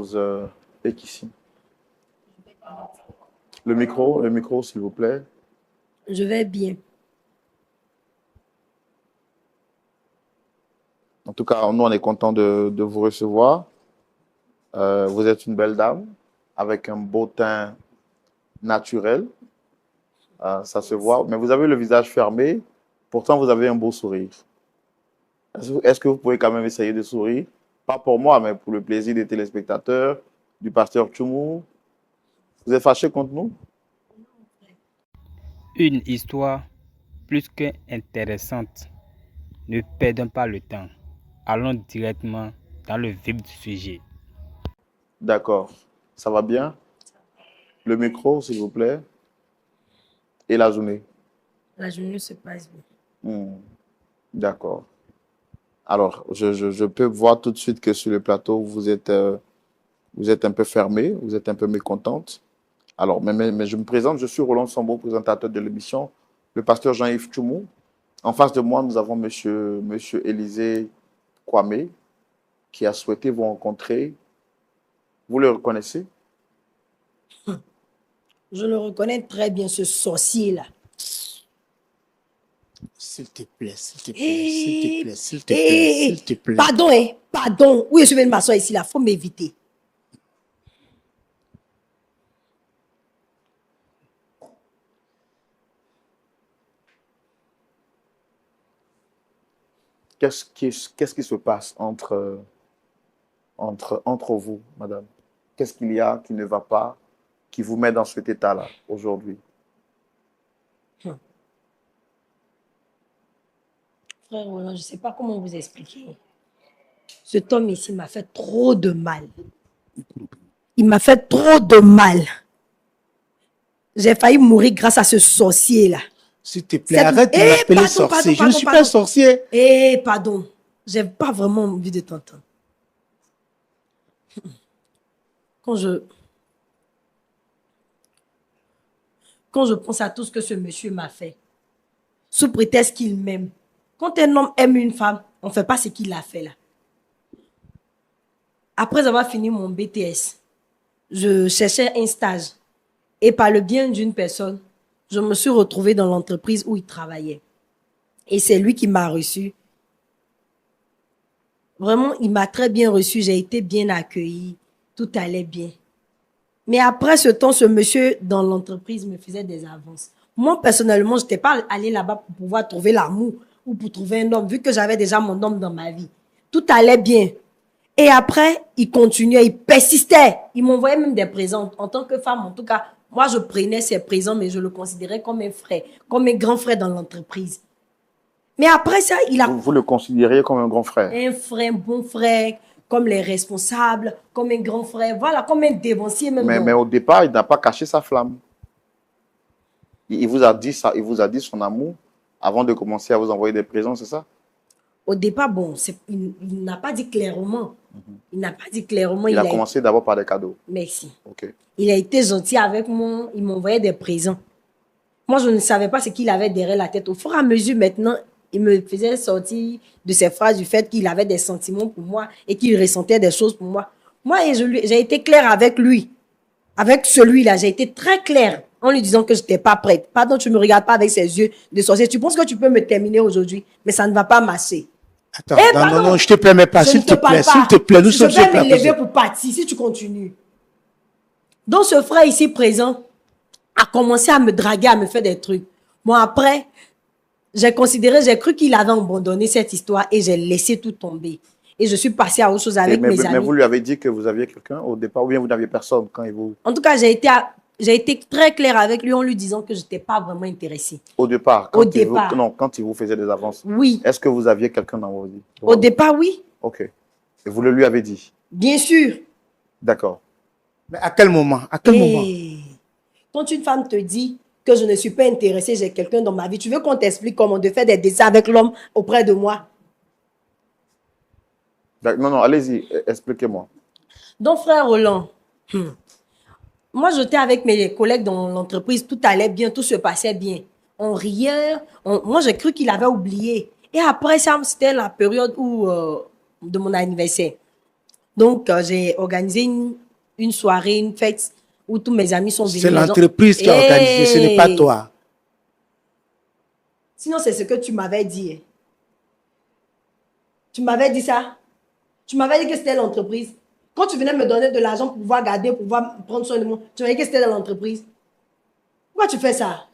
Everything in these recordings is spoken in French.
chose est qu'ici. Le micro, s'il vous plaît. Je vais bien. En tout cas, nous, on est content de vous recevoir. Vous êtes une belle dame avec un beau teint naturel. Ça se voit. Mais vous avez le visage fermé. Pourtant, vous avez un beau sourire. Est-ce que vous pouvez quand même essayer de sourire? Pas pour moi, mais pour le plaisir des téléspectateurs, du pasteur Tchoumou. Vous êtes fâché contre nous? Une histoire plus qu'intéressante. Ne perdons pas le temps. Allons directement dans le vif du sujet. D'accord. Ça va bien? Le micro, s'il vous plaît. Et la journée? La journée se passe bien. D'accord. Alors, je peux voir tout de suite que sur le plateau, vous êtes un peu fermé, vous êtes un peu mécontente. Alors, mais je me présente, je suis Roland Sambo, présentateur de l'émission, le pasteur Jean-Yves Tchoumou. En face de moi, nous avons monsieur Élisée Kwame, qui a souhaité vous rencontrer. Vous le reconnaissez? Je le reconnais très bien, ce sorcier-là. S'il te plaît, s'il te plaît, s'il te plaît, s'il te plaît, s'il te plaît. Pardon, pardon. Oui, je vais m'asseoir ici, là. Il faut m'éviter. Qu'est-ce qui se passe entre vous, madame? Qu'est-ce qu'il y a qui ne va pas, qui vous met dans cet état-là aujourd'hui? Frère Roland, je ne sais pas comment vous expliquer. Cet homme ici m'a fait trop de mal. Il m'a fait trop de mal. J'ai failli mourir grâce à ce sorcier-là. S'il te plaît, arrête de m'appeler sorcier. Je ne suis pas un sorcier. Pardon. Je n'ai pas vraiment envie de t'entendre. Quand je pense à tout ce que ce monsieur m'a fait, sous prétexte qu'il m'aime. Quand un homme aime une femme, on ne fait pas ce qu'il a fait là. Après avoir fini mon BTS, je cherchais un stage. Et par le bien d'une personne, je me suis retrouvée dans l'entreprise où il travaillait. Et c'est lui qui m'a reçu. Vraiment, il m'a très bien reçu. J'ai été bien accueillie. Tout allait bien. Mais après ce temps, ce monsieur dans l'entreprise me faisait des avances. Moi, personnellement, je n'étais pas allée là-bas pour pouvoir trouver l'amour ou pour trouver un homme, vu que j'avais déjà mon homme dans ma vie. Tout allait bien. Et après, il continuait, il persistait. Il m'envoyait même des présents. En tant que femme, en tout cas, moi, je prenais ses présents, mais je le considérais comme un frère, comme un grand frère dans l'entreprise. Mais après ça, il a... Vous le considériez comme un grand frère? Un frère, un bon frère, comme les responsables, comme un grand frère, voilà, comme un dévancier même. Mais au départ, il n'a pas caché sa flamme. Il vous a dit ça, il vous a dit son amour avant de commencer à vous envoyer des présents, c'est ça? Au départ, bon, il n'a pas dit clairement. Il n'a pas dit clairement. Il a commencé d'abord par des cadeaux. Merci. Ok. Il a été gentil avec moi, il m'envoyait des présents. Moi, je ne savais pas ce qu'il avait derrière la tête. Au fur et à mesure, maintenant, il me faisait sortir de ses phrases du fait qu'il avait des sentiments pour moi et qu'il ressentait des choses pour moi. Moi, j'ai été claire avec lui. Avec celui-là, j'ai été très claire en lui disant que je n'étais pas prête. Pardon, tu ne me regardes pas avec ses yeux de sorcier. Tu penses que tu peux me terminer aujourd'hui, mais ça ne va pas marcher. Attends, non, je te permets pas, s'il te plaît, nous sommes sur Je vais me lever pour partir si tu continues. Donc, ce frère ici présent a commencé à me draguer, à me faire des trucs. Moi, après, j'ai cru qu'il avait abandonné cette histoire et j'ai laissé tout tomber. Et je suis passée à autre chose avec mes amis. Mais vous lui avez dit que vous aviez quelqu'un au départ ou bien vous n'aviez personne quand il vous... En tout cas, j'ai été très claire avec lui en lui disant que je n'étais pas vraiment intéressée. Au départ? Quand il vous faisait des avances. Oui. Est-ce que vous aviez quelqu'un dans vos vies? Au départ, oui. Ok. Et vous le lui avez dit? Bien sûr. D'accord. Mais à quel moment? Quand une femme te dit que je ne suis pas intéressée, j'ai quelqu'un dans ma vie, tu veux qu'on t'explique comment de faire des dessins avec l'homme auprès de moi? Non, allez-y, expliquez-moi. Donc, frère Roland, moi, j'étais avec mes collègues dans l'entreprise, tout allait bien, tout se passait bien. On riait, moi, j'ai cru qu'il avait oublié. Et après ça, c'était la période de mon anniversaire. Donc, j'ai organisé une soirée, une fête où tous mes amis sont venus. C'est l'entreprise qui a organisé, ce n'est pas toi. Sinon, c'est ce que tu m'avais dit. Tu m'avais dit ça. Tu m'avais dit que c'était l'entreprise. Quand tu venais me donner de l'argent pour pouvoir garder, pour pouvoir prendre soin de moi, tu m'avais dit que c'était dans l'entreprise. Pourquoi tu fais ça?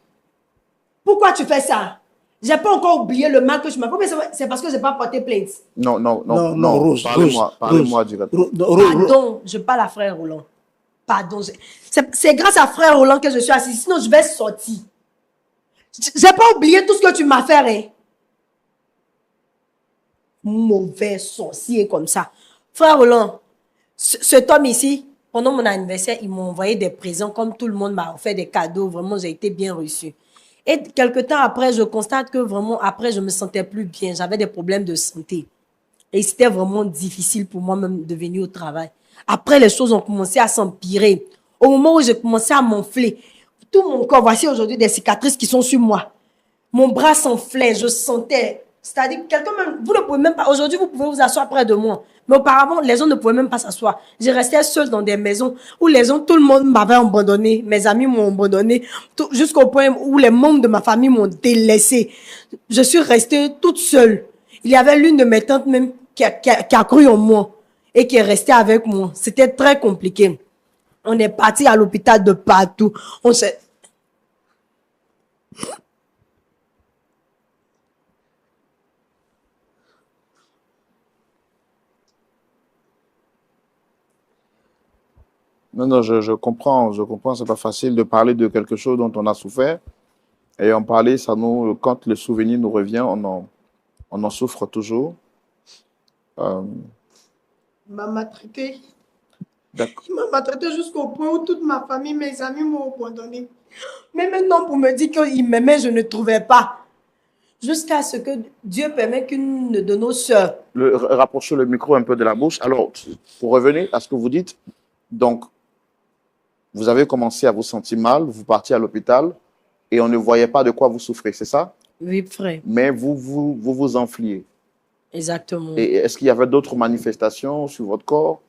Pourquoi tu fais ça? J'ai pas encore oublié le mal que tu m'as fait. C'est parce que j'ai pas porté plainte. Non, Rose. Parlez-moi directement. Pardon, je parle à frère Roland. Pardon. C'est grâce à frère Roland que je suis assis. Sinon, je vais sortir. J'ai pas oublié tout ce que tu m'as fait. Hein. Mauvais sorcier comme ça. Frère Roland, cet homme ici, pendant mon anniversaire, ils m'ont envoyé des présents comme tout le monde m'a offert des cadeaux. Vraiment, j'ai été bien reçu. Et quelque temps après, je constate que vraiment, après, je me sentais plus bien. J'avais des problèmes de santé. Et c'était vraiment difficile pour moi-même de venir au travail. Après, les choses ont commencé à s'empirer. Au moment où j'ai commencé à m'enfler, tout mon corps, voici aujourd'hui des cicatrices qui sont sur moi. Mon bras s'enflait, je sentais. C'est-à-dire, quelqu'un même, vous ne pouvez même pas, aujourd'hui, vous pouvez vous asseoir près de moi. Mais auparavant, les gens ne pouvaient même pas s'asseoir. Je restais seule dans des maisons où les gens, tout le monde m'avait abandonné. Mes amis m'ont abandonné. Jusqu'au point où les membres de ma famille m'ont délaissé. Je suis restée toute seule. Il y avait l'une de mes tantes même qui a cru en moi et qui est restée avec moi. C'était très compliqué. On est parti à l'hôpital de partout. On s'est... Non, je comprends, c'est pas facile de parler de quelque chose dont on a souffert. Et en parler, ça nous, quand le souvenir nous revient, on en souffre toujours. Il m'a maltraité. D'accord. Il m'a maltraité jusqu'au point où toute ma famille, mes amis m'ont abandonné. Mais maintenant, pour me dire qu'il m'aimait, je ne trouvais pas. Jusqu'à ce que Dieu permette qu'une de nos sœurs... Rapprochez le micro un peu de la bouche. Alors, pour revenir à ce que vous dites, donc, vous avez commencé à vous sentir mal, vous partiez à l'hôpital et on ne voyait pas de quoi vous souffrez, c'est ça? Oui, frère. Mais vous enfliez. Exactement. Et est-ce qu'il y avait d'autres manifestations sur votre corps?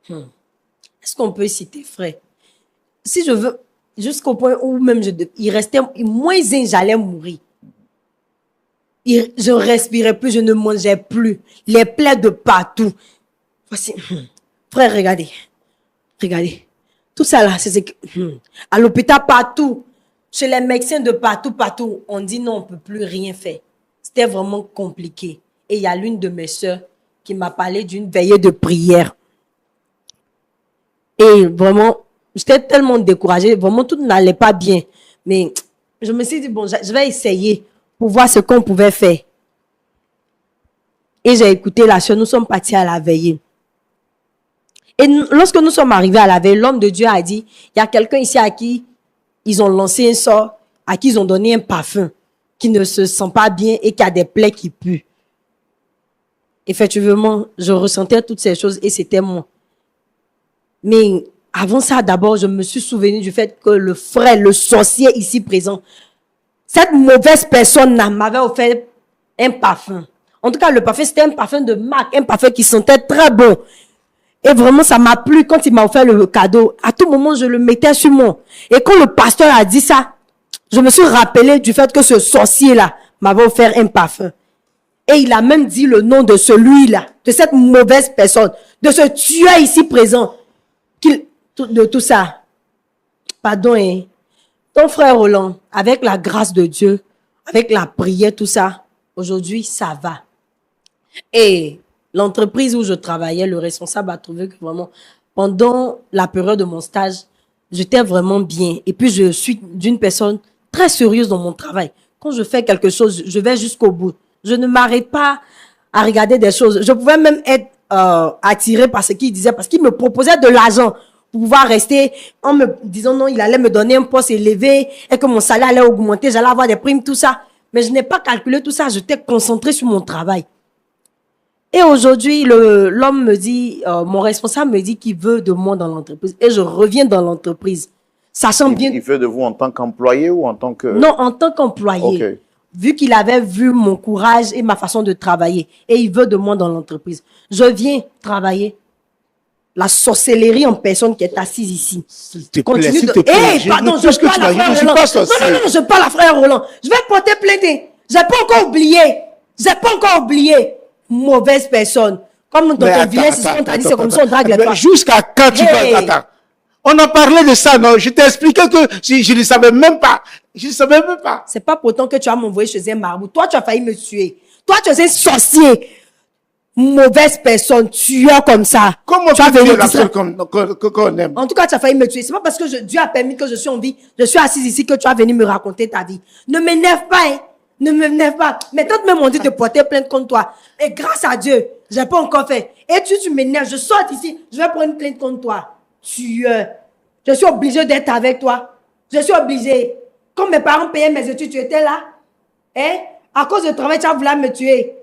Est-ce qu'on peut citer, frère? Si je veux, jusqu'au point où même il restait moins un, j'allais mourir. Je respirais plus, je ne mangeais plus. Les plaies de partout. Voici. Frère, regardez. Regardez. Tout ça là, c'est que à l'hôpital partout, chez les médecins de partout, on dit non, on ne peut plus rien faire. C'était vraiment compliqué. Et il y a l'une de mes sœurs qui m'a parlé d'une veillée de prière. Et vraiment, j'étais tellement découragée. Vraiment, tout n'allait pas bien. Mais je me suis dit, bon, je vais essayer pour voir ce qu'on pouvait faire. Et j'ai écouté la sœur, nous sommes partis à la veillée. Et lorsque nous sommes arrivés à la veille, l'homme de Dieu a dit, il y a quelqu'un ici à qui ils ont lancé un sort, à qui ils ont donné un parfum, qui ne se sent pas bien et qui a des plaies qui puent. Effectivement, je ressentais toutes ces choses et c'était moi. Mais avant ça, d'abord, je me suis souvenu du fait que le frère, le sorcier ici présent, cette mauvaise personne-là m'avait offert un parfum. En tout cas, le parfum, c'était un parfum de marque, un parfum qui sentait très bon. Et vraiment, ça m'a plu quand il m'a offert le cadeau. À tout moment, je le mettais sur moi. Et quand le pasteur a dit ça, je me suis rappelé du fait que ce sorcier-là m'avait offert un parfum. Et il a même dit le nom de celui-là, de cette mauvaise personne, de ce tueur ici présent, de tout ça. Pardon, hein. Ton frère Roland, avec la grâce de Dieu, avec la prière, tout ça, aujourd'hui, ça va. Et l'entreprise où je travaillais, le responsable a trouvé que vraiment, pendant la période de mon stage, j'étais vraiment bien. Et puis, je suis d'une personne très sérieuse dans mon travail. Quand je fais quelque chose, je vais jusqu'au bout. Je ne m'arrête pas à regarder des choses. Je pouvais même être attirée par ce qu'il disait, parce qu'il me proposait de l'argent pour pouvoir rester en me disant non, il allait me donner un poste élevé et que mon salaire allait augmenter, j'allais avoir des primes, tout ça. Mais je n'ai pas calculé tout ça, j'étais concentrée sur mon travail. Et aujourd'hui, l'homme me dit, mon responsable me dit qu'il veut de moi dans l'entreprise. Et je reviens dans l'entreprise, sachant bien... Il veut de vous en tant qu'employé ou en tant que... Non, en tant qu'employé. Okay. vu qu'il avait vu mon courage et ma façon de travailler, et il veut de moi dans l'entreprise, je viens travailler. La sorcellerie en personne qui est assise ici. S'il te plaît, Continue s'il de... te plaît. Hé, pardon, je parle à frère Je ne suis Roland. pas Non, sorcier. non, non, je parle à frère Roland. Je vais porter plainte. J'ai pas encore oublié. J'ai pas encore oublié. Mauvaise personne. Comme dans ton vilain système, on t'a dit, c'est comme ça, on drague les femmes. Jusqu'à quand tu Hey. vas attendre? On a parlé de ça, non? Je t'ai expliqué que je ne savais même pas. Je ne savais même pas. C'est pas pourtant que tu as m'envoyé chez un marabout. Toi, tu as failli me tuer. Toi, tu es un sorcier. Mauvaise personne, tueur comme ça. Comment tu as tu es venu la distraire. seule qu'on aime? En tout cas, tu as failli me tuer. C'est pas parce que Dieu a permis que je suis en vie, je suis assise ici que tu as venu me raconter ta vie. Ne m'énerve pas, hein. Ne m'énerve pas. Mais quand même on dit de porter plainte contre toi. Et grâce à Dieu, j'ai pas encore fait. Et tu m'énerves. Je sors d'ici, je vais prendre une plainte contre toi. Je suis obligée d'être avec toi. Je suis obligée. Quand mes parents payaient mes études, tu étais là. Hein? À cause du travail, tu as voulu me tuer.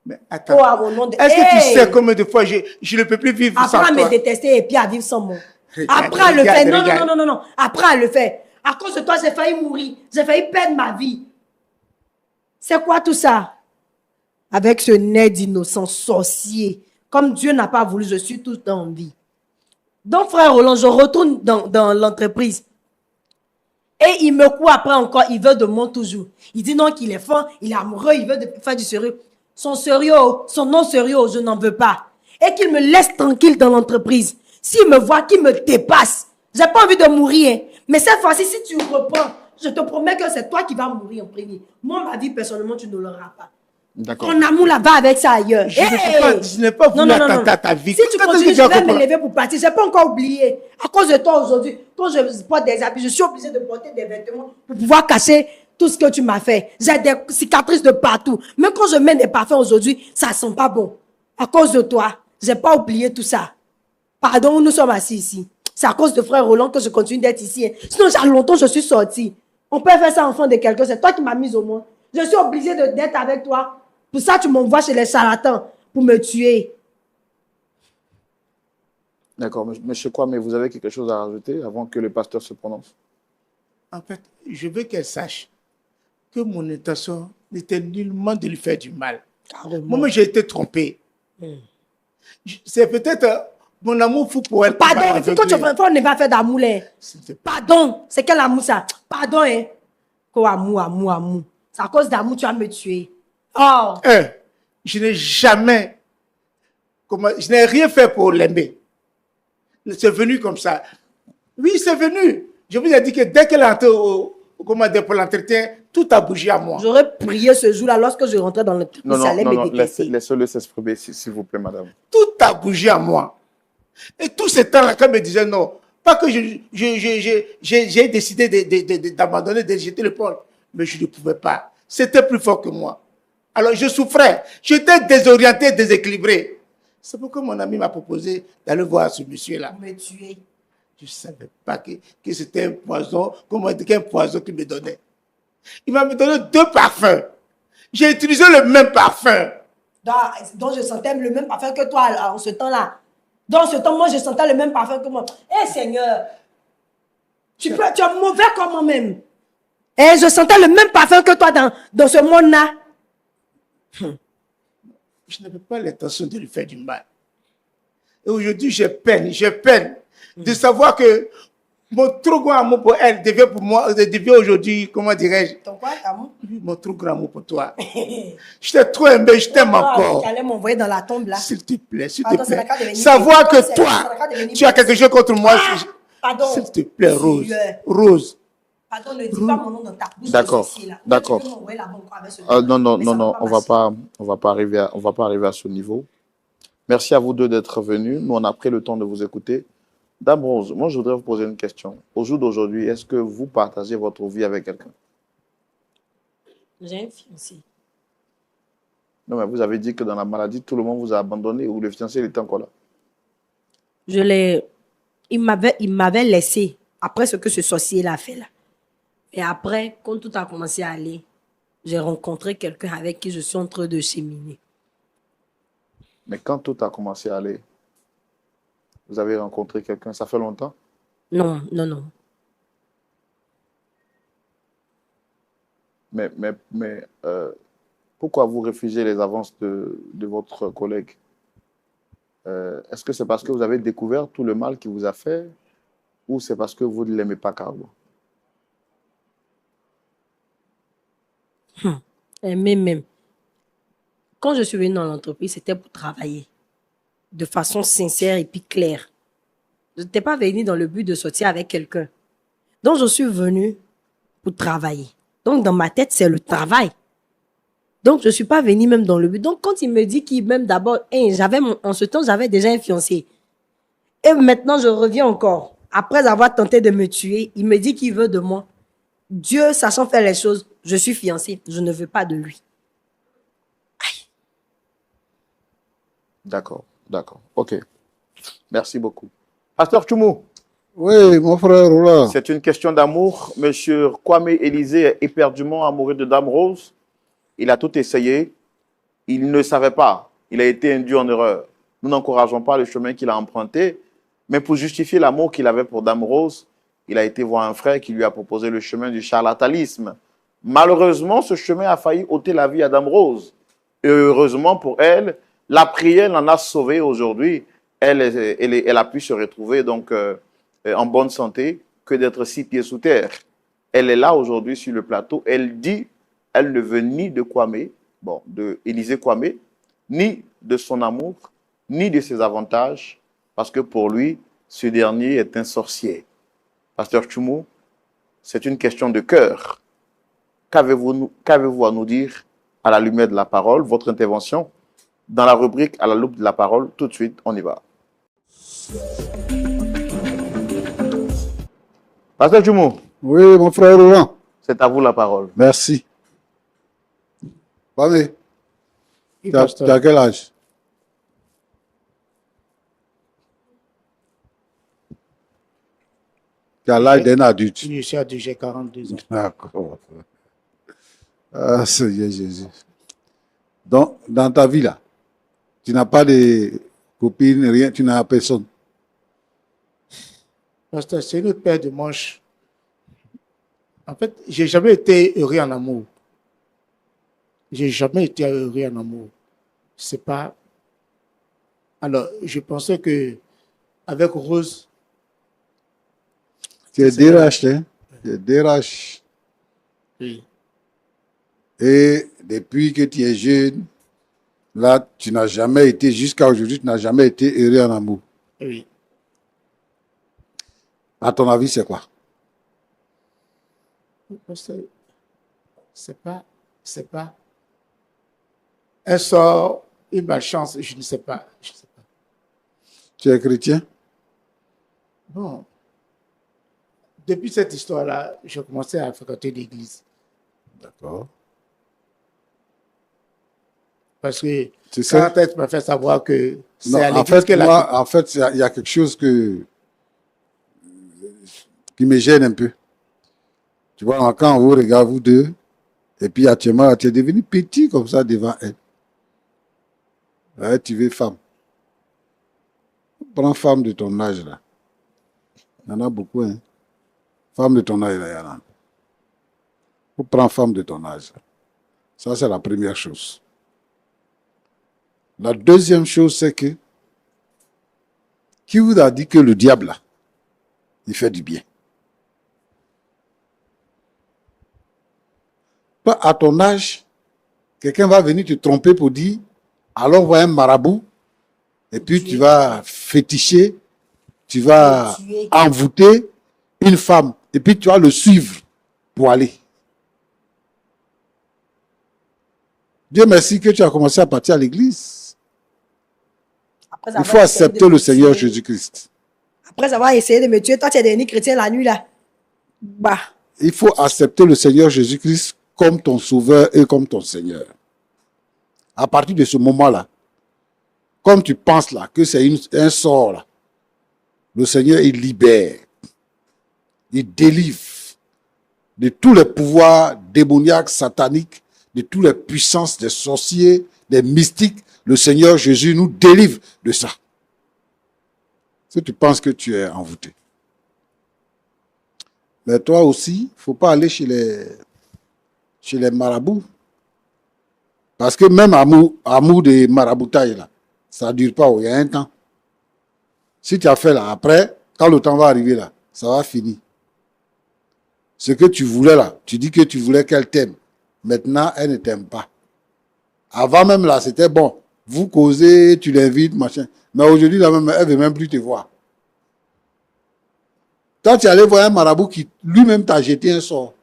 Mais attends. Oh, à mon nom de... Est-ce que tu Hey! sais combien de fois je ne peux plus vivre sans Apprends à toi? me détester et puis à vivre sans moi. Regarde, Apprends à le regarde, faire. Non, regarde. non, non, non, non. Apprends à le faire. À cause de toi, j'ai failli mourir. J'ai failli perdre ma vie. C'est quoi tout ça? Avec ce nez d'innocent sorcier. Comme Dieu n'a pas voulu, je suis tout le temps en vie. Donc, frère Roland, je retourne dans l'entreprise. Et il me court après encore. Il veut de moi toujours. Il dit non, qu'il est fin, il est amoureux, il veut faire du sérieux. Son sérieux, son non sérieux, je n'en veux pas. Et qu'il me laisse tranquille dans l'entreprise. S'il me voit, qu'il me dépasse. J'ai pas envie de mourir. Hein. Mais cette fois-ci, si tu reprends, je te promets que c'est toi qui vas mourir en premier. Moi, ma vie, personnellement, tu ne l'auras pas. D'accord. Ton amour là-bas avec ça ailleurs. Je n'ai pas voulu attenter à ta vie. Si tu continues, je vais me lever pour partir. Je n'ai pas encore oublié. À cause de toi aujourd'hui, quand je porte des habits, je suis obligée de porter des vêtements pour pouvoir cacher tout ce que tu m'as fait. J'ai des cicatrices de partout. Même quand je mets des parfums aujourd'hui, ça ne sent pas bon. À cause de toi, je n'ai pas oublié tout ça. Pardon, nous sommes assis ici. C'est à cause de frère Roland que je continue d'être ici. Hein. Sinon, j'ai longtemps, je suis sortie. On peut faire ça enfant de quelqu'un. C'est toi qui m'as mise au moins. Je suis obligée d'être avec toi. Pour ça, tu m'envoies chez les charlatans pour me tuer. D'accord. Monsieur Kwame, vous avez quelque chose à rajouter avant que le pasteur se prononce? En fait, je veux qu'elle sache que mon intention n'était nullement de lui faire du mal. Moi, j'ai été trompé. C'est peut-être mon amour fou pour elle. Pardon, quand tu ne va pas faire d'amour. Pardon, c'est quel amour ça? Pardon, hein? Quoi, amour. C'est à cause d'amour tu vas me tuer. Oh! Je n'ai jamais... je n'ai rien fait pour l'aimer. C'est venu comme ça. Oui, c'est venu. Je vous ai dit que dès qu'elle est entrée pour l'entretien, tout a bougé à moi. J'aurais prié ce jour-là lorsque je rentrais dans le truc. Non, laissez-le s'exprimer, s'il vous plaît, madame. Tout a bougé à moi. Et tout ce temps-là, quand elle me disait non, pas que j'ai décidé d'abandonner, de jeter le pont, mais je ne pouvais pas. C'était plus fort que moi. Alors je souffrais. J'étais désorienté, déséquilibré. C'est pourquoi mon ami m'a proposé d'aller voir ce monsieur-là. Me tuer. Je ne savais pas que c'était un poison, qu'un poison qu'il me donnait. Il m'a donné 2 parfums. J'ai utilisé le même parfum. Donc je sentais le même parfum que toi en ce temps-là. Dans ce temps, moi, je sentais le même parfum que moi. Eh Seigneur, tu es mauvais comme moi-même. Et je sentais le même parfum que toi dans ce monde-là. Je n'avais pas l'intention de lui faire du mal. Et aujourd'hui, j'ai peine de savoir que mon trop grand amour pour elle devient aujourd'hui, comment dirais-je? Ton quoi, amour? Mon trop grand amour pour toi. Je t'ai trop aimé, je t'aime encore. Tu allais m'envoyer dans la tombe là. S'il te plaît, Attends, savoir que toi, tu as quelque chose contre moi. Pardon. S'il te plaît, Rose. Rose. Pardon, ne dis pas mon nom dans ta bouche. D'accord, d'accord. Non, on va pas arriver à ce niveau. Merci à vous deux d'être venus. Nous, on a pris le temps de vous écouter. Dame Rose, moi, je voudrais vous poser une question. Au jour d'aujourd'hui, est-ce que vous partagez votre vie avec quelqu'un? J'ai un fiancé. Non, mais vous avez dit que dans la maladie, tout le monde vous a abandonné ou le fiancé, il était encore là? Il m'avait laissé après ce que ce sorcier-là a fait là. Et après, quand tout a commencé à aller, j'ai rencontré quelqu'un avec qui je suis en train de cheminer. Mais quand tout a commencé à aller, vous avez rencontré quelqu'un, ça fait longtemps? Non. Pourquoi vous refusez les avances de votre collègue? Est-ce que c'est parce que vous avez découvert tout le mal qu'il vous a fait ou c'est parce que vous ne l'aimez pas carrément? Mais même, quand je suis venue dans l'entreprise, c'était pour travailler de façon sincère et puis claire. Je n'étais pas venue dans le but de sortir avec quelqu'un. Donc, je suis venue pour travailler. Donc, dans ma tête, c'est le travail. Donc, je ne suis pas venue même dans le but. Donc, quand il me dit qu'il même d'abord, en ce temps, j'avais déjà un fiancé. Et maintenant, je reviens encore. Après avoir tenté de me tuer, il me dit qu'il veut de moi. Dieu, sachant faire les choses, je suis fiancée. Je ne veux pas de lui. D'accord, d'accord. OK. Merci beaucoup. Pasteur Tchoumou. Oui, mon frère Roland. C'est une question d'amour. Monsieur Kwame Élisée est éperdument amoureux de Dame Rose. Il a tout essayé. Il ne savait pas. Il a été induit en erreur. Nous n'encourageons pas le chemin qu'il a emprunté, mais pour justifier l'amour qu'il avait pour Dame Rose, il a été voir un frère qui lui a proposé le chemin du charlatanisme. Malheureusement, ce chemin a failli ôter la vie à Dame Rose. Et heureusement pour elle, la prière l'en a sauvée aujourd'hui. Elle a pu se retrouver donc en bonne santé que d'être 6 pieds sous terre. Elle est là aujourd'hui sur le plateau. Elle dit, elle ne veut ni de Kwame, de Élisée Kwame, ni de son amour, ni de ses avantages, parce que pour lui, ce dernier est un sorcier. Pasteur Tchoumou, c'est une question de cœur. Qu'avez-vous à nous dire à la lumière de la parole, votre intervention, dans la rubrique à la loupe de la parole? Tout de suite, on y va. Pasteur Tchoumou. Oui, mon frère Roland. C'est à vous la parole. Merci. Kwame, tu as quel âge? Tu as l'âge d'un adulte. Je suis adulte, j'ai 42 ans. D'accord. Ah, Seigneur Jésus. Donc, dans ta vie là, tu n'as pas de copine, rien, tu n'as personne. Pasteur, c'est une autre paire de manches. En fait, j'ai jamais été heureux en amour. J'ai jamais été heureux en amour. C'est pas. Alors, je pensais que avec Rose. Tu es DRH, hein? Tu es DRH. Oui. Et depuis que tu es jeune, là, tu n'as jamais été, jusqu'à aujourd'hui, tu n'as jamais été heureux en amour. Oui. À ton avis, c'est quoi? C'est pas un sort, une malchance, je ne sais pas. Tu es chrétien? Bon. Depuis cette histoire-là, j'ai commencé à fréquenter l'église. D'accord. Parce que Tu sais, quand elle m'a fait savoir que c'est non, à en l'église fait, qu'elle a... moi, en fait, il y a quelque chose qui me gêne un peu. Tu vois, quand on vous regarde, vous deux, et puis actuellement, tu es devenu petit comme ça devant elle. Ouais, tu veux femme. Prends femme de ton âge, là. Il y en a beaucoup, hein. Femme de ton âge, là, il y en a. Faut prendre femme de ton âge. Ça, c'est la première chose. La deuxième chose, c'est que qui vous a dit que le diable, là, il fait du bien? Pas à ton âge, quelqu'un va venir te tromper pour dire, allons voir un marabout, et puis tu vas féticher, tu vas envoûter une femme, et puis tu vas le suivre pour aller. Dieu merci que tu as commencé à partir à l'église. Il faut accepter le Seigneur Jésus-Christ. Après avoir essayé de me tuer, toi tu es devenu chrétien la nuit là. Bah. Il faut accepter le Seigneur Jésus-Christ comme ton sauveur et comme ton Seigneur. À partir de ce moment-là, comme tu penses là que c'est un sort là, le Seigneur il libère, il délivre de tous les pouvoirs démoniaques, sataniques, de toutes les puissances des sorciers, des mystiques. Le Seigneur Jésus nous délivre de ça. Si tu penses que tu es envoûté. Mais toi aussi, il ne faut pas aller chez les... chez les marabouts. Parce que même amour de maraboutage, là, ça ne dure pas, il y a un temps. Si tu as fait là, après, quand le temps va arriver là, ça va finir. Ce que tu voulais là, tu dis que tu voulais qu'elle t'aime. Maintenant, elle ne t'aime pas. Avant même là, c'était bon. Vous causez, tu l'invites, machin. Mais aujourd'hui, là même, elle ne veut même plus te voir. Toi, tu allais voir un marabout qui lui-même t'a jeté un sort.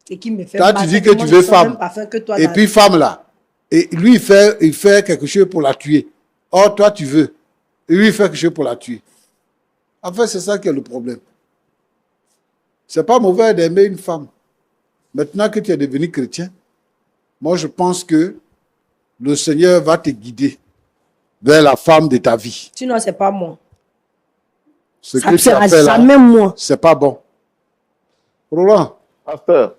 Et qui me fait Toi, mal, tu dis c'est que moi, tu je veux sens femme. même pas faire que toi, Et là. puis femme là. Et lui, il fait quelque chose pour la tuer. Or, toi, tu veux. Et lui, il fait quelque chose pour la tuer. En fait, c'est ça qui est le problème. C'est pas mauvais d'aimer une femme. Maintenant que tu es devenu chrétien, moi, je pense que le Seigneur va te guider vers la femme de ta vie. Sinon, c'est pas moi. Ce Ça que ne tu as sera fait là, jamais moi. c'est pas bon. Roland, Pasteur,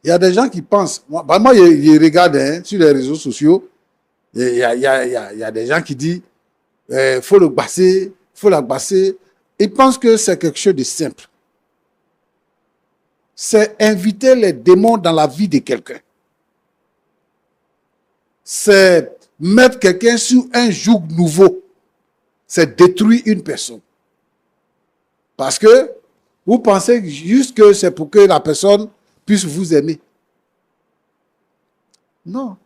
il y a des gens qui pensent. Moi, je regarde hein, sur les réseaux sociaux. Il y a des gens qui disent faut le basser, faut la basser. Ils pensent que c'est quelque chose de simple. C'est inviter les démons dans la vie de quelqu'un. C'est mettre quelqu'un sur un joug nouveau. C'est détruire une personne. Parce que vous pensez juste que c'est pour que la personne puisse vous aimer. Non.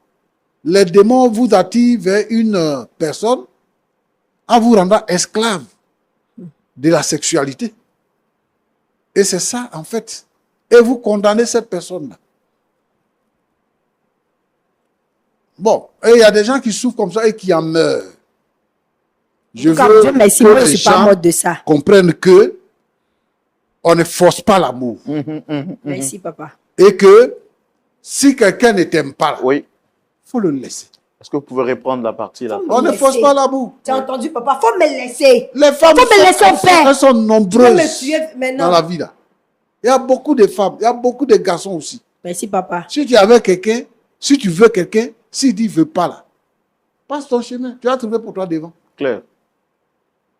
Les démons vous attirent vers une personne en vous rendant esclave de la sexualité. Et c'est ça, en fait. Et vous condamnez cette personne-là. Bon, et il y a des gens qui souffrent comme ça et qui en meurent. Je veux Dieu merci, que moi, je les suis pas gens mode de ça. comprennent que on ne force pas l'amour. Merci, papa. Et que si quelqu'un ne t'aime pas, il oui. faut le laisser. Est-ce que vous pouvez répondre la partie là? Faut On ne laisser. force pas l'amour. Tu as entendu, papa? Faut me laisser. Les femmes Faut me laisser en paix. elles sont Tu veux nombreuses me tuer maintenant? dans la vie là. Il y a beaucoup de femmes, il y a beaucoup de garçons aussi. Merci, papa. Si tu es avec quelqu'un, si tu veux quelqu'un, s'il dit il ne veut pas là, passe ton chemin. Tu vas trouver pour toi devant. Claire.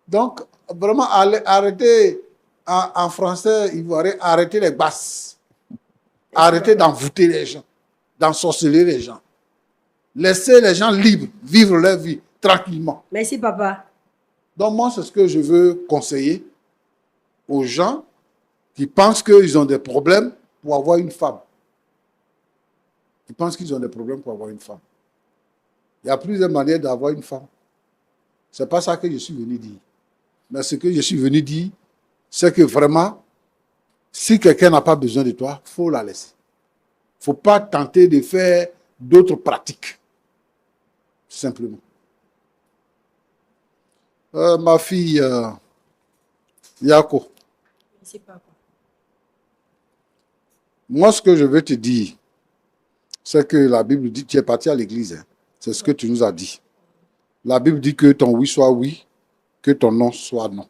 Donc, vraiment, arrêtez, en français, ivoirien, arrêtez les basses. Arrêtez d'envoûter les gens, d'ensorceler les gens. Laissez les gens libres, vivre leur vie tranquillement. Merci, papa. Donc, moi, c'est ce que je veux conseiller aux gens qui pensent qu'ils ont des problèmes pour avoir une femme. Ils pensent qu'ils ont des problèmes pour avoir une femme. Il y a plusieurs manières d'avoir une femme. Ce n'est pas ça que je suis venu dire. Mais ce que je suis venu dire, c'est que vraiment, si quelqu'un n'a pas besoin de toi, il faut la laisser. Il ne faut pas tenter de faire d'autres pratiques. Simplement. Ma fille, Yako, Merci, papa. moi, ce que je veux te dire, c'est que la Bible dit, tu es parti à l'église, hein. C'est ce que tu nous as dit. La Bible dit que ton oui soit oui, que ton non soit non.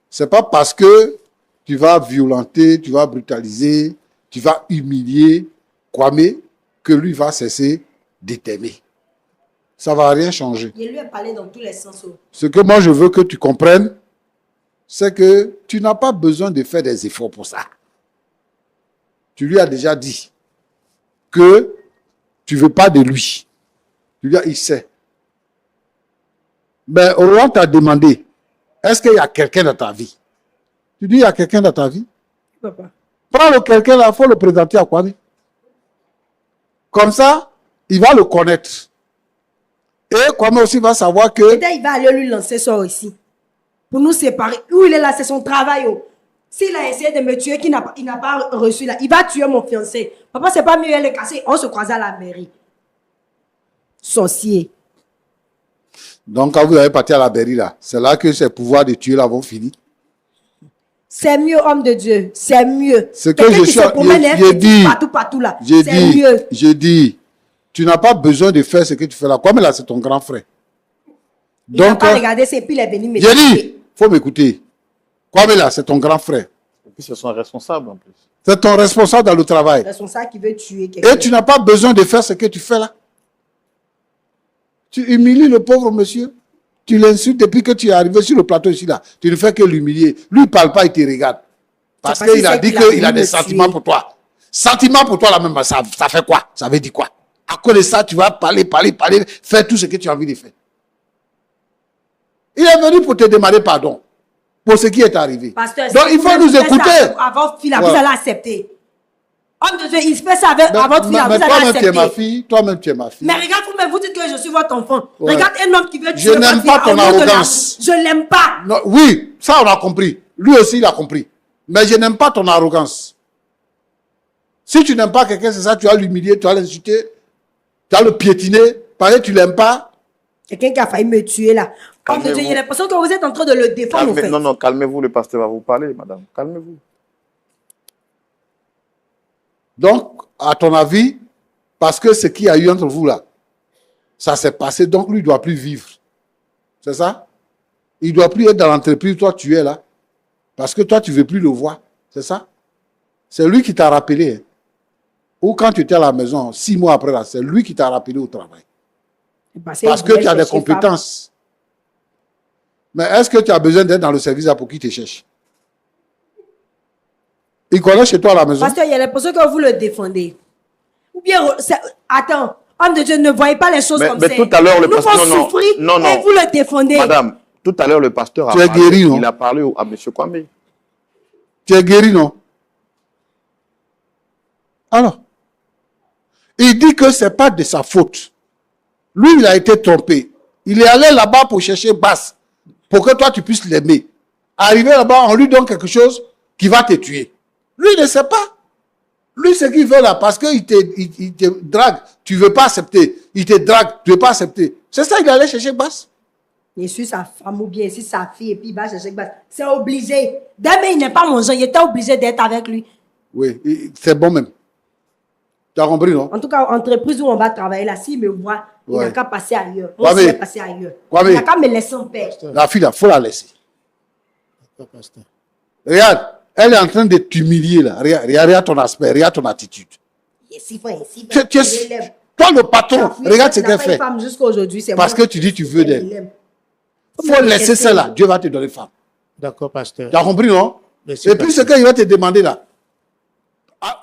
Ce n'est pas parce que tu vas violenter, tu vas brutaliser, tu vas humilier Kwame que lui va cesser de t'aimer. Ça ne va rien changer. Je lui ai parlé dans tous les sens. Ce que moi je veux que tu comprennes, c'est que tu n'as pas besoin de faire des efforts pour ça. Tu lui as déjà dit que tu ne veux pas de lui. Tu lui as dit, il sait. Mais Roland t'a demandé, est-ce qu'il y a quelqu'un dans ta vie? Tu dis, il y a quelqu'un dans ta vie? Papa. Prends le quelqu'un là, il faut le présenter à Kwame. Comme ça, il va le connaître. Et Kwame aussi va savoir que... Peut-être il va aller lui lancer ça aussi. Pour nous séparer. Où il est là, c'est son travail. Oh. S'il a essayé de me tuer, il n'a pas reçu là, il va tuer mon fiancé. Papa, c'est pas mieux, elle est cassée. On se croise à la mairie. Sorcier. Donc, quand vous avez parti à la mairie là, c'est là que ces pouvoirs de tuer là vont finir. C'est mieux, homme de Dieu. C'est mieux. Ce que Quelqu'un je qui suis... se promène, J'ai dit... partout là. J'ai C'est dit... mieux. J'ai dit... Tu n'as pas besoin de faire ce que tu fais là. Kwame là, c'est ton grand frère. Il n'a pas regardé, c'est puis il est venu me j'ai dit, tuer. faut m'écouter. Kwame là, c'est ton grand frère. Et puis, c'est son responsable en plus. C'est ton responsable dans le travail. C'est son ça qui veut tuer quelqu'un. Et tu n'as pas besoin de faire ce que tu fais là. Tu humilies le pauvre monsieur. Tu l'insultes depuis que tu es arrivé sur le plateau ici là. Tu ne fais que l'humilier. Lui, il ne parle pas, il te regarde. Parce parce qu'il qu'il a sait dit qu'il a qu'il voulu a des me sentiments tuer. pour toi. Sentiment pour toi, là même, ça fait quoi? Ça veut dire quoi? À cause de ça, tu vas parler, faire tout ce que tu as envie de faire. Il est venu pour te demander pardon pour ce qui est arrivé. Pasteur, donc, si il faut vous nous faites ça écouter. à votre fille, là, Ouais. vous allez accepter. Homme de Dieu, il fait ça avec, à votre fille, là, Mais vous allez toi-même, tu es accepter. ma fille. Toi-même, tu es ma fille. Mais regarde, vous dites que je suis votre enfant. Ouais. Regarde un homme qui veut Je tuer votre n'aime fille pas au ton nom de l'amour. arrogance. Je l'aime pas. Non, oui, ça, on a compris. Lui aussi, il a compris. Mais je n'aime pas ton arrogance. Si tu n'aimes pas quelqu'un, c'est ça, tu vas l'humilier, tu vas l'insulter, tu vas le piétiner. Pareil, tu l'aimes pas. Quelqu'un qui a failli me tuer là. Homme de Dieu, Calmez-vous. il a l'impression que vous êtes en train de le défendre, au fait. Non, non, calmez-vous, le pasteur va vous parler, madame. Calmez-vous. Donc, à ton avis, parce que ce qu'il y a eu entre vous là, ça s'est passé, donc lui, il ne doit plus vivre. C'est ça? Il ne doit plus être dans l'entreprise, toi, tu es là. Parce que toi, tu ne veux plus le voir. C'est ça? C'est lui qui t'a rappelé. Hein. Ou quand tu étais à la maison, 6 mois après là, c'est lui qui t'a rappelé au travail. Parce que tu as des compétences. Mais est-ce que tu as besoin d'être dans le service là pour qu'il te cherche? Il connaît chez toi à la maison? Pasteur, il y a l'impression que vous le défendez. Ou bien, attends, homme de Dieu, ne voyez pas les choses comme ça. Mais tout à l'heure, le Nous pasteur... allons souffrir non, non. et vous le défendez. Madame, tout à l'heure, le pasteur a Tu es parlé. guéri, non? Il a parlé à M. Kwame. Tu es guéri, non? Alors, il dit que ce n'est pas de sa faute. Lui, il a été trompé. Il est allé là-bas pour chercher Basse, pour que toi, tu puisses l'aimer. Arrivé là-bas, on lui donne quelque chose qui va te tuer. Lui, il ne sait pas. Lui, ce qu'il veut là, parce qu'il te drague, tu ne veux pas accepter. Il te drague, tu ne veux pas accepter. C'est ça, il allait chercher Basse. Il suit sa femme ou bien il suit sa fille et puis il va chercher Basse. C'est obligé. Demain, il n'est pas mon genre, il était obligé d'être avec lui. Oui, c'est bon même. Tu as compris, non? En tout cas, entreprise où on va travailler là, s'il me voit, il Ouais. n'a qu'à passer ailleurs. Kwame. On s'est passé ailleurs. Kwame. Il n'a qu'à me laisser en paix. La fille, il faut la laisser. Pasteur. Regarde, elle est en train de t'humilier là. Regarde ton aspect, regarde ton attitude. Toi, le patron, regarde ce qu'elle fait. Parce que tu dis tu veux d'elle. Il faut laisser ça là. Dieu va te donner femme. D'accord, pasteur. Tu as compris, non? Merci, et puis pasteur. ce qu'il va te demander là,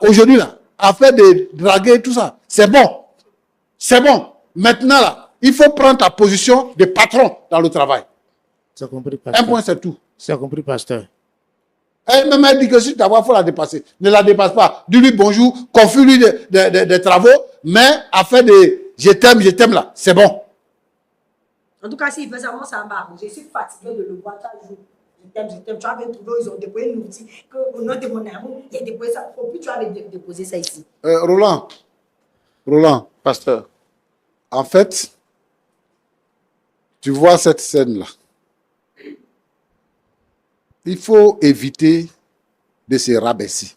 aujourd'hui là, affaire de draguer et tout ça, c'est bon. C'est bon. Maintenant là, il faut prendre ta position de patron dans le travail. C'est compris, pasteur. Un point, c'est tout. C'est compris, pasteur. Elle m'a dit que si tu as il faut la dépasser. Ne la dépasse pas. Dis-lui bonjour, confie-lui des travaux, mais affaire de je t'aime là, c'est bon. En tout cas, s'il fait ça, moi, ça va. Je suis fatigué de le voir chaque jour. Je t'aime. Tu avais trouvé, ils ont déposé une outil qu'au nom de mon amour, il a déposé ça. Faut plus tu avais déposé ça ici. Roland, Pasteur. en fait, tu vois cette scène-là. Il faut éviter de se rabaisser.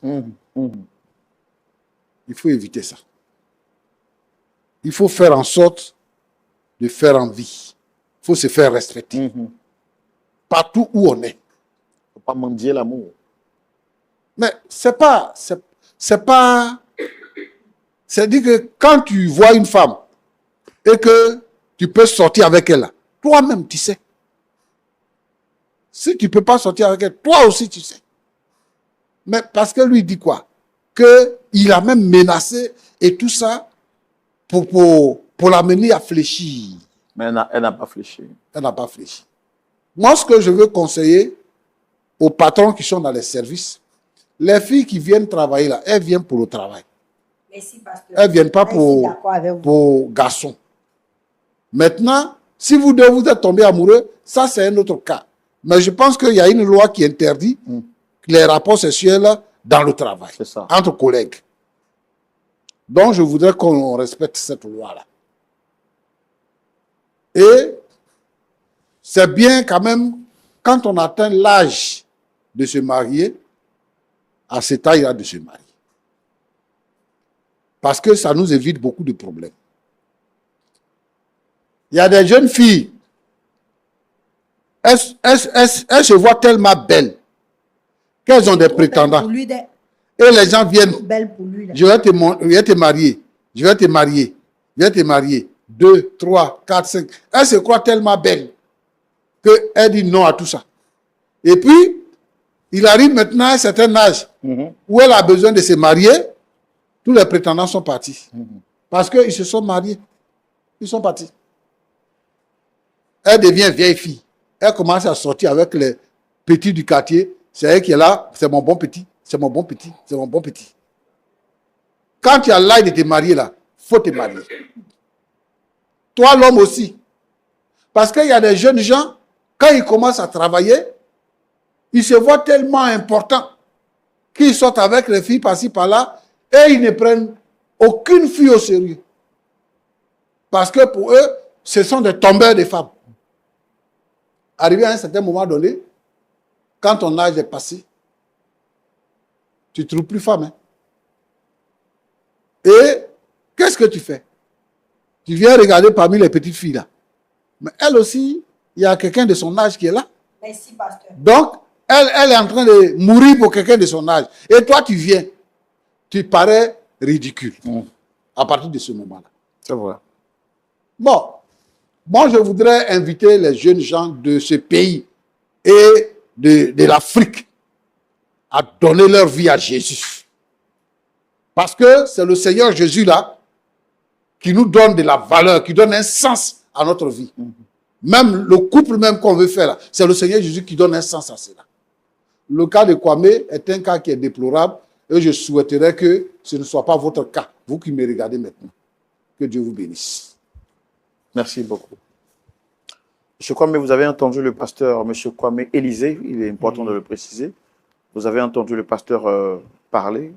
Il faut éviter ça. Il faut faire en sorte de faire envie. Il faut se faire respecter. Partout où on est. Il ne faut pas mendier l'amour. Mais c'est-à-dire que quand tu vois une femme et que tu peux sortir avec elle, toi-même, tu sais. Si tu ne peux pas sortir avec elle, toi aussi, tu sais. Mais parce que lui dit quoi? Qu'il a même menacé et tout ça pour l'amener à fléchir. Mais elle n'a pas fléchi. Elle n'a pas fléchi. Moi, ce que je veux conseiller aux patrons qui sont dans les services, les filles qui viennent travailler là, elles viennent pour le travail. Merci, pasteur. Elles ne viennent pas Je suis d'accord avec vous. pour garçons. Maintenant, si vous deux vous êtes tombés amoureux, ça c'est un autre cas. Mais je pense qu'il y a une loi qui interdit les rapports sexuels dans le travail, C'est ça. entre collègues. Donc, je voudrais qu'on respecte cette loi-là. Et c'est bien quand même, quand on atteint l'âge de se marier, à cet âge-là de se marier. Parce que ça nous évite beaucoup de problèmes. Il y a des jeunes filles, elles se voient tellement belles qu'elles ont des prétendants. Pour lui, Et les gens viennent, belle pour lui. Là. je vais te marier, je vais te marier, je vais te marier. 2, 3, 4, 5. Elle se croit tellement belle qu'elle dit non à tout ça. Et puis, il arrive maintenant à un certain âge où elle a besoin de se marier Tous les prétendants sont partis. Parce qu'ils se sont mariés. Ils sont partis. Elle devient vieille fille. Elle commence à sortir avec les petits du quartier. C'est elle qui est là. C'est mon bon petit. C'est mon bon petit. C'est mon bon petit. Quand tu as l'âge de te marier là, il faut te marier. Toi, l'homme aussi. Parce qu'il y a des jeunes gens, quand ils commencent à travailler, ils se voient tellement importants qu'ils sortent avec les filles par-ci, par-là, et ils ne prennent aucune fille au sérieux. Parce que pour eux, ce sont des tombeurs de femmes. Arrivé à un certain moment donné, quand ton âge est passé, tu ne trouves plus femme. Hein? Et qu'est-ce que tu fais? Tu viens regarder parmi les petites filles là. Mais elle aussi, il y a quelqu'un de son âge qui est là. Merci, pasteur. Donc, elle est en train de mourir pour quelqu'un de son âge. Et toi, tu viens. Tu parais ridicule à partir de ce moment-là. C'est vrai. Bon, moi, je voudrais inviter les jeunes gens de ce pays et de l'Afrique à donner leur vie à Jésus. Parce que c'est le Seigneur Jésus là qui nous donne de la valeur, qui donne un sens à notre vie. Même le couple même qu'on veut faire là, c'est le Seigneur Jésus qui donne un sens à cela. Le cas de Kwame est un cas qui est déplorable et je souhaiterais que ce ne soit pas votre cas, vous qui me regardez maintenant. Que Dieu vous bénisse. Merci beaucoup. M. Kwame, vous avez entendu le pasteur, M. Kwame Élisée, il est important de le préciser. Vous avez entendu le pasteur parler,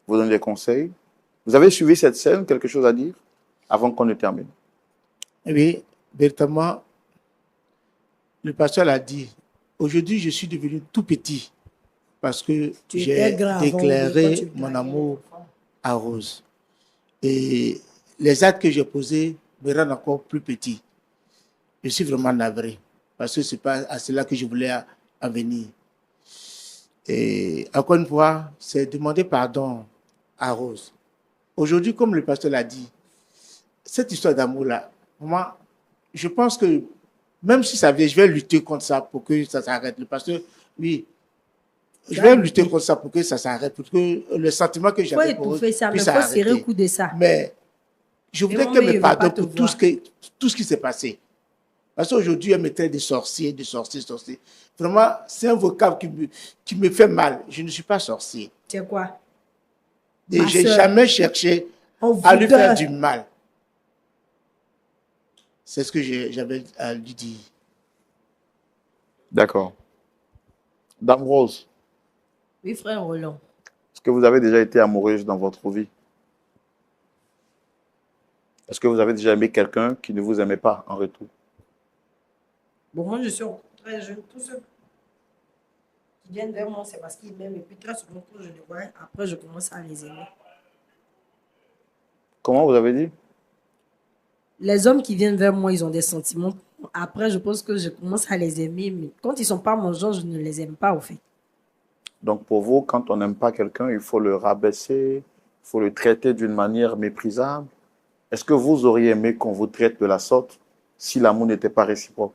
vous donner des conseils. Vous avez suivi cette scène, quelque chose à dire avant qu'on ne termine? Oui, véritablement, le pasteur l'a dit. Aujourd'hui, je suis devenu tout petit parce que j'ai déclaré mon amour à Rose. Et les actes que j'ai posés me rendent encore plus petit. Je suis vraiment navré parce que ce n'est pas à cela que je voulais en venir. Et encore une fois, c'est demander pardon à Rose. Aujourd'hui, comme le pasteur l'a dit, cette histoire d'amour-là, moi, je pense que même si ça vient, je vais lutter contre ça pour que ça s'arrête. Le pasteur, oui, je vais lutter contre ça pour que ça s'arrête, pour que le sentiment que j'avais pour eux puisse s'arrêter. Il faut serrer le coup de ça. Mais je voudrais qu'elle me pardonne pour tout ce qui s'est passé. Parce qu'aujourd'hui, elle me traite de sorcier, de sorcier, sorcier. Vraiment, c'est un vocable qui me fait mal. Je ne suis pas sorcier. C'est quoi? Je n'ai jamais cherché à lui faire du mal. C'est ce que j'avais à lui dire. D'accord. Dame Rose. Oui, frère Roland. Est-ce que vous avez déjà été amoureuse dans votre vie? Est-ce que vous avez déjà aimé quelqu'un qui ne vous aimait pas en retour? Bon, moi, je suis très jeune. Tous ceux qui viennent vers moi, c'est parce qu'ils m'aiment. Et puis, très souvent, quand je les vois, après, je commence à les aimer. Comment vous avez dit? Les hommes qui viennent vers moi, ils ont des sentiments. Après, je pense que je commence à les aimer. Mais quand ils ne sont pas mon genre, je ne les aime pas, au fait. Donc, pour vous, quand on n'aime pas quelqu'un, il faut le rabaisser, il faut le traiter d'une manière méprisable. Est-ce que vous auriez aimé qu'on vous traite de la sorte si l'amour n'était pas réciproque?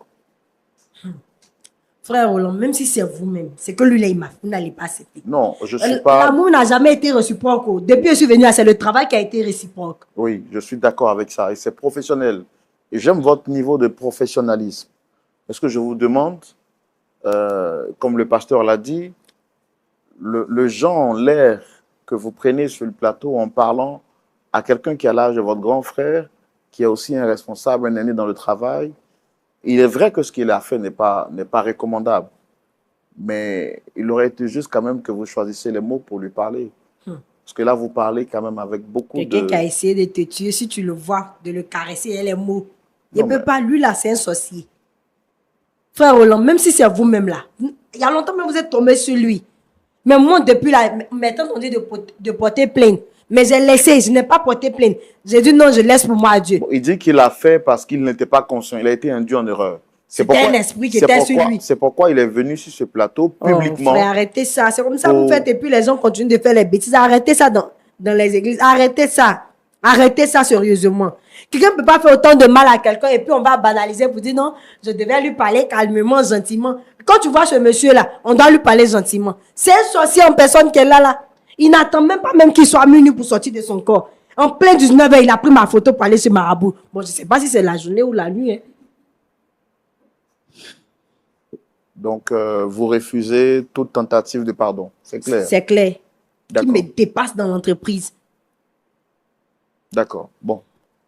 Frère Roland, même si c'est vous-même, c'est que lui, là, vous n'allez pas accepter. Non, je ne suis pas... L'amour n'a jamais été réciproque. Depuis que je suis venu là, c'est le travail qui a été réciproque. Oui, je suis d'accord avec ça. Et c'est professionnel. Et j'aime votre niveau de professionnalisme. Est-ce que je vous demande, comme le pasteur l'a dit, le genre, l'air que vous prenez sur le plateau en parlant à quelqu'un qui a l'âge de votre grand frère, qui est aussi un responsable, un aîné dans le travail, il est vrai que ce qu'il a fait n'est pas recommandable. Mais il aurait été juste quand même que vous choisissiez les mots pour lui parler. Parce que là, vous parlez quand même avec beaucoup de... Quelqu'un qui a essayé de te tuer, si tu le vois, de le caresser, et les mots. Il ne peut pas, lui là, c'est un sorcier. Frère Roland, même si c'est vous-même là, il y a longtemps que vous êtes tombé sur lui. Mais moi, depuis là, maintenant, on dit de porter plainte. Mais j'ai laissé, je n'ai pas porté plainte. J'ai dit non, je laisse pour moi à Dieu. Bon, il dit qu'il a fait parce qu'il n'était pas conscient. Il a été induit en erreur. C'était un esprit qui était sur lui. C'est pourquoi il est venu sur ce plateau publiquement. Frère, arrêtez ça. C'est comme ça que vous faites et puis les gens continuent de faire les bêtises. Arrêtez ça dans les églises. Arrêtez ça. Arrêtez ça sérieusement. Quelqu'un ne peut pas faire autant de mal à quelqu'un et puis on va banaliser pour dire non, je devais lui parler calmement, gentiment. Quand tu vois ce monsieur-là, on doit lui parler gentiment. C'est un sorcier en personne qui est là. Il n'attend même pas même qu'il soit minuit pour sortir de son corps. En plein 19h, il a pris ma photo pour aller sur Marabout. Bon, je ne sais pas si c'est la journée ou la nuit. Hein. Donc, vous refusez toute tentative de pardon. C'est clair. C'est clair. Qui D'accord. me dépasse dans l'entreprise. D'accord. Bon.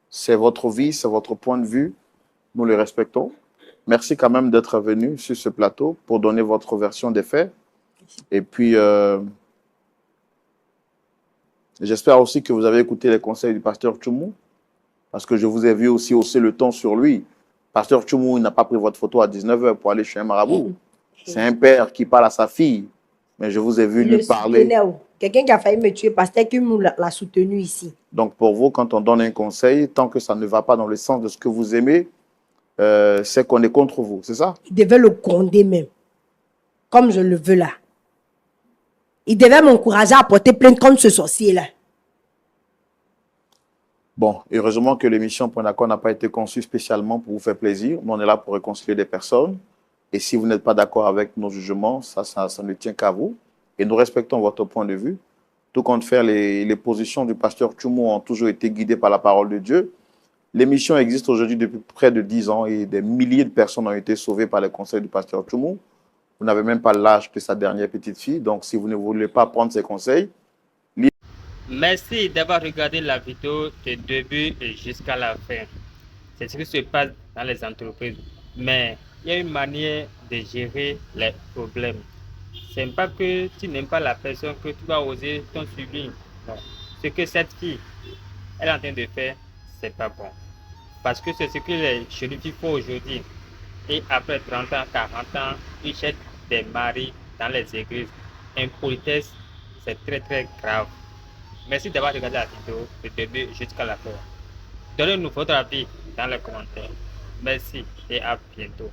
C'est votre vie, c'est votre point de vue. Nous le respectons. Merci quand même d'être venu sur ce plateau pour donner votre version des faits. Et puis, j'espère aussi que vous avez écouté les conseils du pasteur Tchoumou, parce que je vous ai vu aussi hausser le ton sur lui. Pasteur Tchoumou, il n'a pas pris votre photo à 19h pour aller chez un marabout. C'est un père qui parle à sa fille. Mais je vous ai vu lui parler. Quelqu'un qui a failli me tuer, pasteur Tchoumou l'a soutenu ici. Donc, pour vous, quand on donne un conseil, tant que ça ne va pas dans le sens de ce que vous aimez, c'est qu'on est contre vous, c'est ça? Il devait le gronder même, comme je le veux là. Il devait m'encourager à porter plainte contre ce sorcier-là. Bon, heureusement que l'émission Point d'accord n'a pas été conçue spécialement pour vous faire plaisir. Nous, on est là pour réconcilier des personnes. Et si vous n'êtes pas d'accord avec nos jugements, ça ne tient qu'à vous. Et nous respectons votre point de vue. Tout compte faire, les positions du pasteur Tchoumou ont toujours été guidées par la parole de Dieu. L'émission existe aujourd'hui depuis près de 10 ans et des milliers de personnes ont été sauvées par les conseils du pasteur Tchoumou. Vous n'avez même pas l'âge de sa dernière petite fille. Donc, si vous ne voulez pas prendre ses conseils, Merci d'avoir regardé la vidéo du début jusqu'à la fin. C'est ce qui se passe dans les entreprises. Mais il y a une manière de gérer les problèmes. Ce n'est pas que tu n'aimes pas la personne que tu vas oser ton suivi. Non. Ce que cette fille elle est en train de faire, c'est pas bon. Parce que c'est ce que les jeunes filles font aujourd'hui. Et après 30 ans, 40 ans, ils cherchent des maris dans les églises. Impolitesse, c'est très très grave. Merci d'avoir regardé la vidéo du début jusqu'à la fin. Donnez-nous votre avis dans les commentaires. Merci et à bientôt.